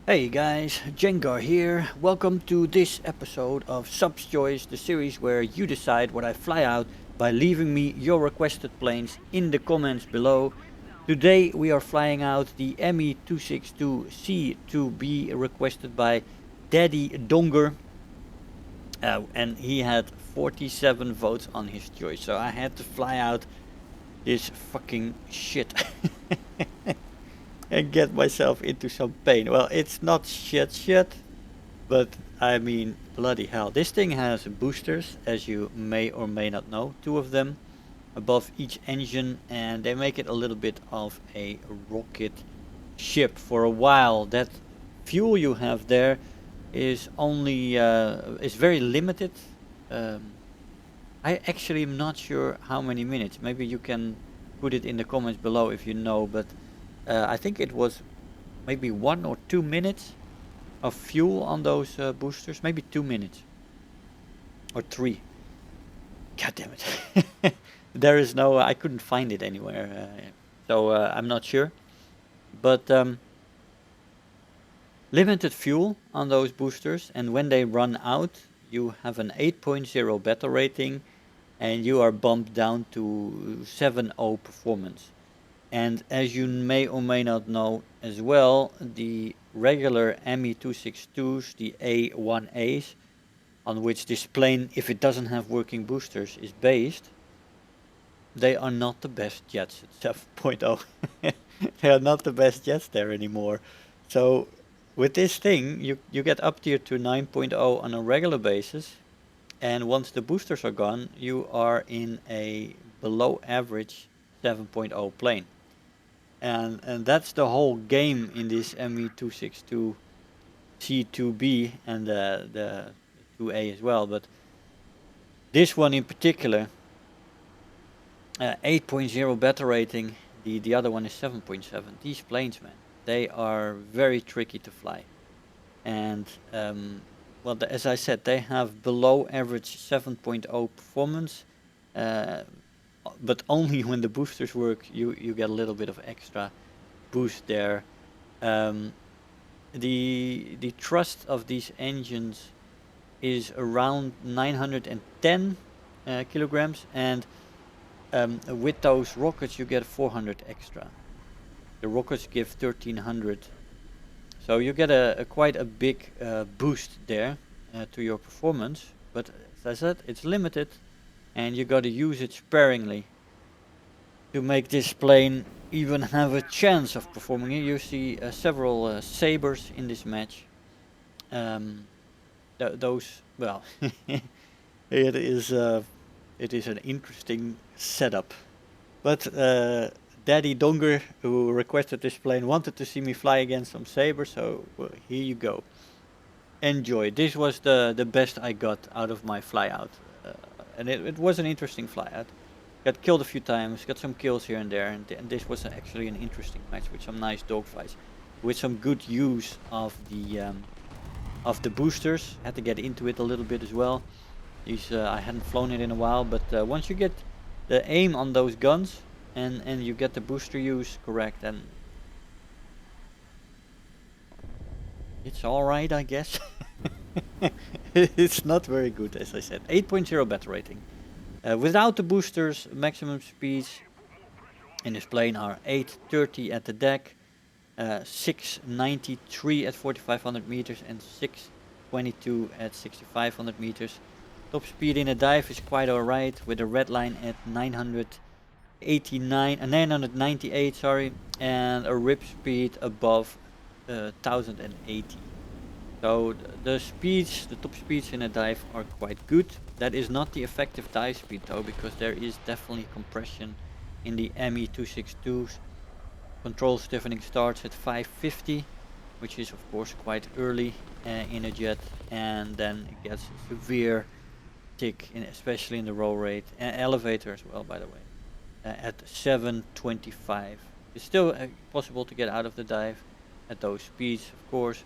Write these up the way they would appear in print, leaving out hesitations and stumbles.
Hey guys, Jengar here. Welcome to this episode of Sub's Choice, the series where you decide what I fly out by leaving me your requested planes in the comments below. Today we are flying out the ME262 C-2b requested by Daddy Donger, and he had 47 votes on his choice, so I had to fly out this fucking shit. And get myself into some pain. Well, it's not shit, but I mean, bloody hell. This thing has boosters, as you may or may not know, two of them above each engine, and they make it a little bit of a rocket ship for a while. That fuel you have there is only is very limited. Um, I actually am not sure how many minutes. Maybe you can put it in the comments below if you know, but I think it was maybe 1 or 2 minutes of fuel on those boosters. Maybe 2 minutes or three. God damn it! There is no. I couldn't find it anywhere, so I'm not sure. But limited fuel on those boosters, and when they run out, you have an 8.0 battle rating, and you are bumped down to 7.0 performance. And as you may or may not know as well, the regular ME262s, the A1As, on which this plane, if it doesn't have working boosters, is based, they are not the best jets at 7.0. They are not the best jets there anymore. So with this thing, you get up tier to 9.0 on a regular basis, and once the boosters are gone, you are in a below average 7.0 plane. And that's the whole game in this ME262 C-2b and the 2A as well. But this one in particular, 8.0 battle rating. The other one is 7.7. These planes, man, they are very tricky to fly. And well, as I said, they have below average 7.0 performance. But only when the boosters work, you get a little bit of extra boost there. Um, the thrust of these engines is around 910 kilograms, and with those rockets you get 400 extra. The rockets give 1300, so you get a quite a big boost there to your performance. But as I said, it's limited, and you got to use it sparingly to make this plane even have a chance of performing. You see several sabers in this match. Those, well, it is it is an interesting setup. But Daddy Donger, who requested this plane, wanted to see me fly against some sabers, so well, here you go. Enjoy. This was the best I got out of my flyout, and it was an interesting flyout. Got killed a few times, got some kills here and there, and this was actually an interesting match with some nice dogfights, with some good use of the boosters. Had to get into it a little bit as well. These I hadn't flown it in a while, but once you get the aim on those guns and you get the booster use correct, then it's all right, I guess. It's not very good, as I said. 8.0 battle rating. Without the boosters, maximum speeds in this plane are 830 at the deck, 693 at 4500 meters, and 622 at 6500 meters. Top speed in a dive is quite alright, with a red line at 998, sorry, and a rip speed above 1080. So the speeds, the top speeds in a dive are quite good. That is not the effective dive speed though, because there is definitely compression in the ME262s. Control stiffening starts at 550, which is of course quite early in a jet, and then it gets severe tick, especially in the roll rate, and elevator as well, by the way, at 725. It's still possible to get out of the dive at those speeds, of course.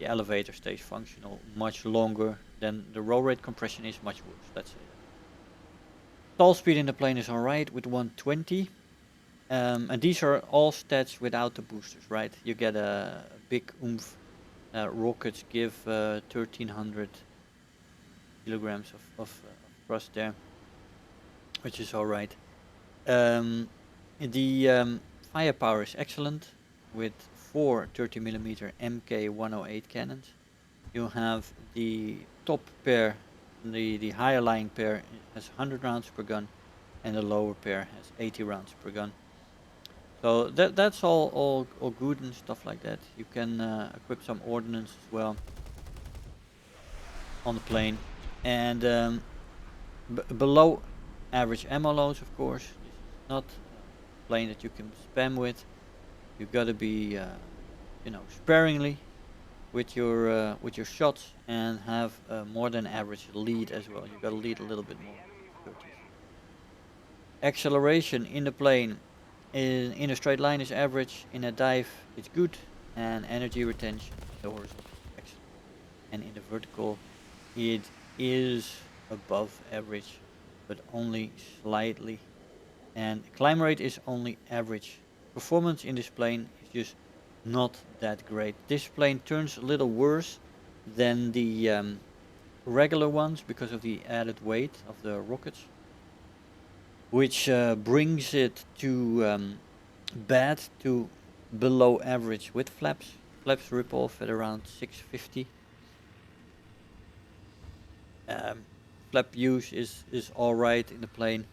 The elevator stays functional much longer, then the roll rate compression is much worse, let's say that. Stall speed in the plane is alright with 120. And these are all stats without the boosters, right? You get a big oomph rockets give 1300 kilograms of thrust there, which is alright. The firepower is excellent with 4 30mm Mk108 cannons. You have the top pair, the higher lying pair has 100 rounds per gun, and the lower pair has 80 rounds per gun. So that's all good and stuff like that. You can equip some ordnance as well on the plane, and below average ammo loads, of course. This is not a plane that you can spam with. You gotta be, you know, sparingly with your shots, and have more than average lead as well. You gotta lead a little bit more. 30s. Acceleration in the plane in a straight line is average. In a dive, it's good, and energy retention in the horizontal is excellent. And in the vertical, it is above average, but only slightly. And climb rate is only average. Performance in this plane is just not that great. This plane turns a little worse than the regular ones because of the added weight of the rockets, which brings it to bad to below average with flaps. Flaps rip off at around 650. Flap use is alright in the plane.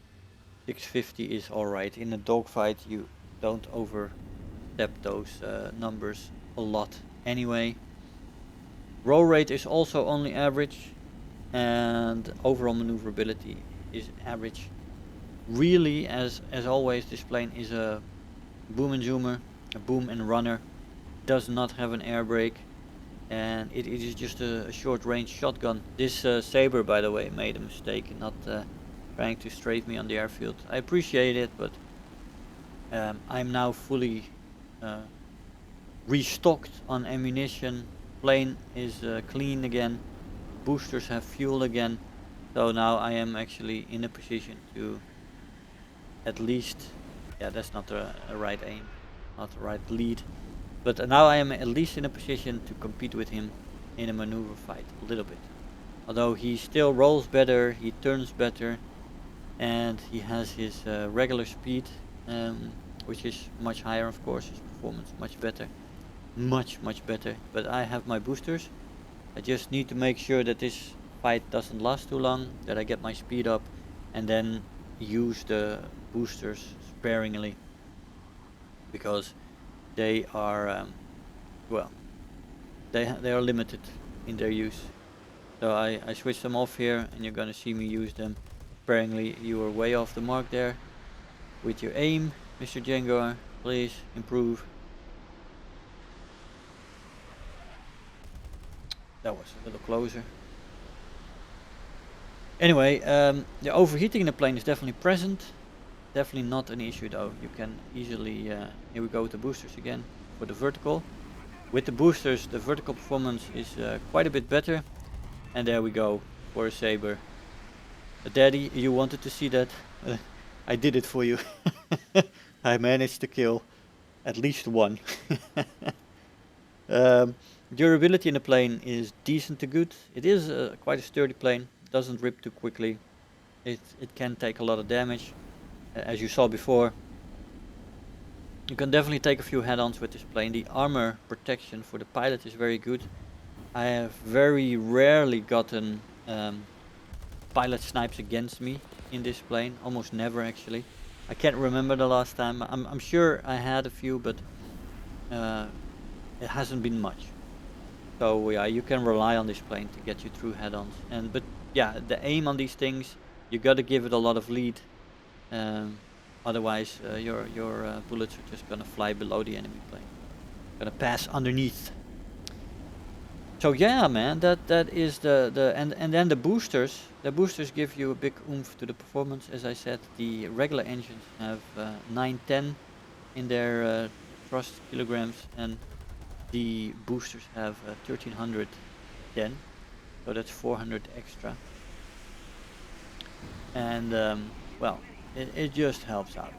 650 is alright. In a dogfight you don't overstep those numbers a lot anyway. Roll rate is also only average, and overall maneuverability is average. Really, as always, this plane is a boom and zoomer, a boom and runner. Does not have an air brake, and it is just a short range shotgun. This Saber, by the way, made a mistake in not trying to strafe me on the airfield. I appreciate it, but I'm now fully restocked on ammunition. Plane is clean again. Boosters have fuel again. So now I am actually in a position to at least, yeah, that's not a right aim, not the right lead. But now I am at least in a position to compete with him in a maneuver fight a little bit. Although he still rolls better, he turns better, and he has his regular speed, which is much higher, of course. His performance much better, much better. But I have my boosters. I just need to make sure that this fight doesn't last too long, that I get my speed up, and then use the boosters sparingly, because they are well, they are limited in their use. So I switch them off here, and you're gonna see me use them sparingly. You are way off the mark there with your aim, Mr. Jengar. Please improve. That was a little closer. Anyway, the overheating in the plane is definitely present. Definitely not an issue though. You can easily, here we go with the boosters again for the vertical. With the boosters, the vertical performance is quite a bit better. And there we go for a Saber. Daddy, you wanted to see that? I did it for you. I managed to kill at least one. Durability in the plane is decent to good. It is quite a sturdy plane. Doesn't rip too quickly. It can take a lot of damage, as you saw before. You can definitely take a few head-ons with this plane. The armor protection for the pilot is very good. I have very rarely gotten pilot snipes against me in this plane. Almost never, actually. I can't remember the last time. I'm sure I had a few, but it hasn't been much. So yeah, you can rely on this plane to get you through head-ons. But yeah, the aim on these things, you gotta give it a lot of lead. Otherwise, your bullets are just gonna fly below the enemy plane. Gonna pass underneath. So yeah, man, that is and then the boosters. The boosters give you a big oomph to the performance. As I said, the regular engines have 910 in their thrust kilograms, and the boosters have 1310. So that's 400 extra. And well, it just helps out.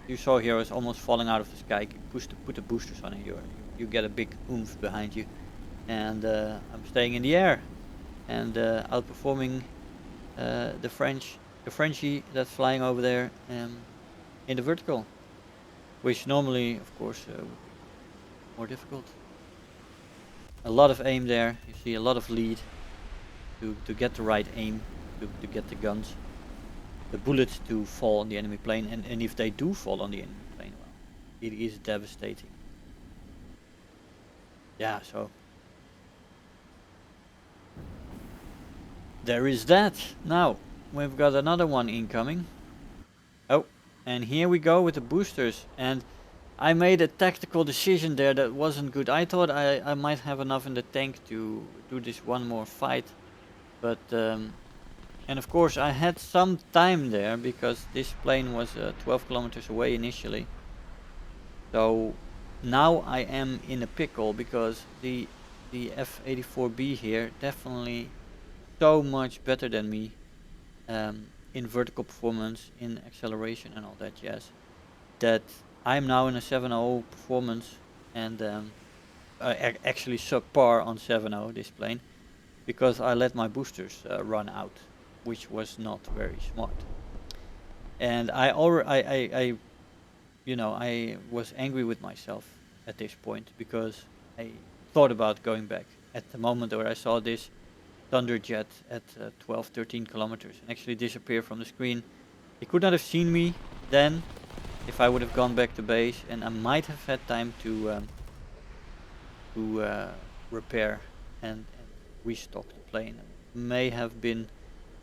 You saw here I was almost falling out of the sky. Put the boosters on, and you get a big oomph behind you. and I'm staying in the air and outperforming the Frenchie that's flying over there in the vertical, which normally, of course, would be more difficult. A lot of aim there. You see a lot of lead to get the right aim, to get the guns, the bullets to fall on the enemy plane, and if they do fall on the enemy plane, well, it is devastating. Yeah, so there is that. Now we've got another one incoming. Oh, and here we go with the boosters, and I made a tactical decision there that wasn't good. I thought I might have enough in the tank to do this one more fight, but and of course I had some time there because this plane was 12 kilometers away initially. So now I am in a pickle because the F-84B here definitely so much better than me in vertical performance, in acceleration and all that jazz, that I'm now in a 7.0 performance, and actually subpar on 7.0 this plane, because I let my boosters run out, which was not very smart. And I was angry with myself at this point because I thought about going back at the moment where I saw this Thunderjet at 12, 13 kilometers and actually disappear from the screen. He could not have seen me then if I would have gone back to base, and I might have had time to repair and restock the plane. May have been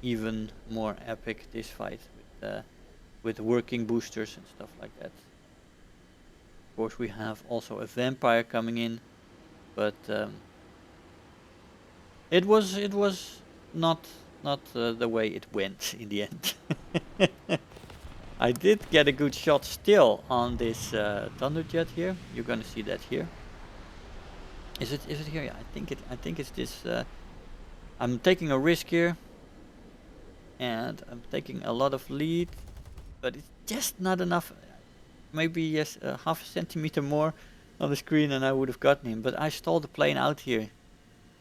even more epic, this fight with working boosters and stuff like that. Of course, we have also a vampire coming in, but it was not the way it went in the end. I did get a good shot still on this Thunderjet here. You're gonna see that here. Is it here? Yeah, I think it's this. I'm taking a risk here, and I'm taking a lot of lead, but it's just not enough. Maybe yes, half a centimeter more on the screen and I would have gotten him. But I stalled the plane out here,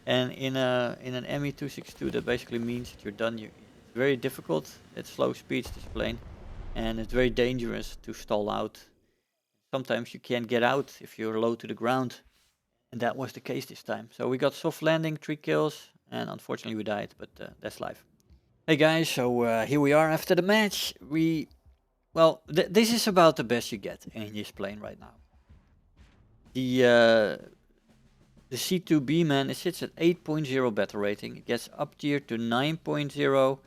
and in an ME-262 that basically means that you're done. It's very difficult at slow speeds, this plane, and it's very dangerous to stall out. Sometimes you can't get out if you're low to the ground, and that was the case this time. So we got soft landing, 3 kills, and unfortunately we died, but that's life. Hey guys, so here we are after the match. This is about the best you get in this plane right now. The C-2b, man, it sits at 8.0 battle rating. It gets up tiered to 9.0,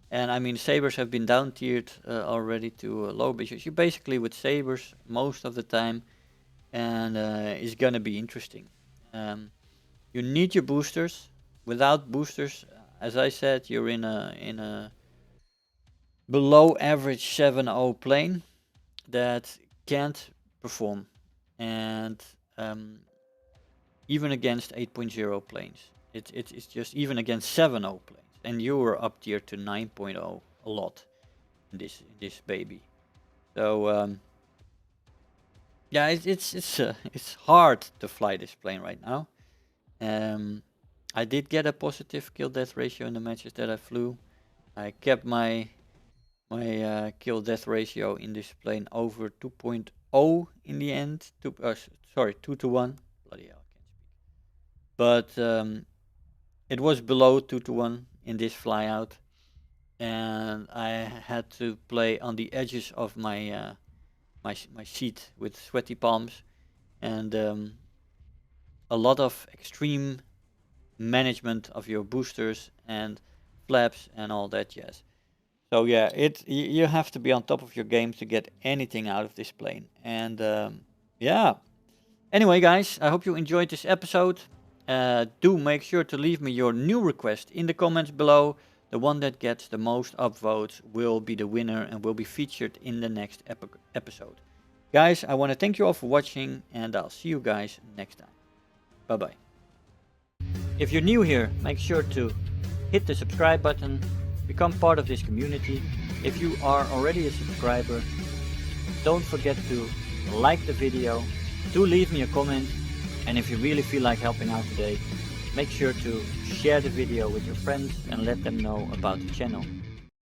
and I mean sabers have been down tiered already to low bitches. You basically with sabers most of the time, and it's gonna be interesting. You need your boosters. Without boosters, as I said, you're in a below average 7.0 plane that can't perform, and even against 8.0 planes, it's just even against 7.0 planes, and you were up tier to 9.0 a lot in this baby. So yeah, it's hard to fly this plane right now. I did get a positive kill death ratio in the matches that I flew. I kept my kill death ratio in this plane over 2.0 in the end. 2 to 1. Bloody hell, I can't speak. But it was below 2 to 1 in this flyout, and I had to play on the edges of my my seat with sweaty palms, and a lot of extreme management of your boosters and flaps and all that jazz. So yeah, you have to be on top of your game to get anything out of this plane. And yeah. Anyway, guys, I hope you enjoyed this episode. Do make sure to leave me your new request in the comments below. The one that gets the most upvotes will be the winner and will be featured in the next episode. Guys, I want to thank you all for watching, and I'll see you guys next time. Bye-bye. If you're new here, make sure to hit the subscribe button, become part of this community. If you are already a subscriber, don't forget to like the video, do leave me a comment, And if you really feel like helping out today, make sure to share the video with your friends and let them know about the channel.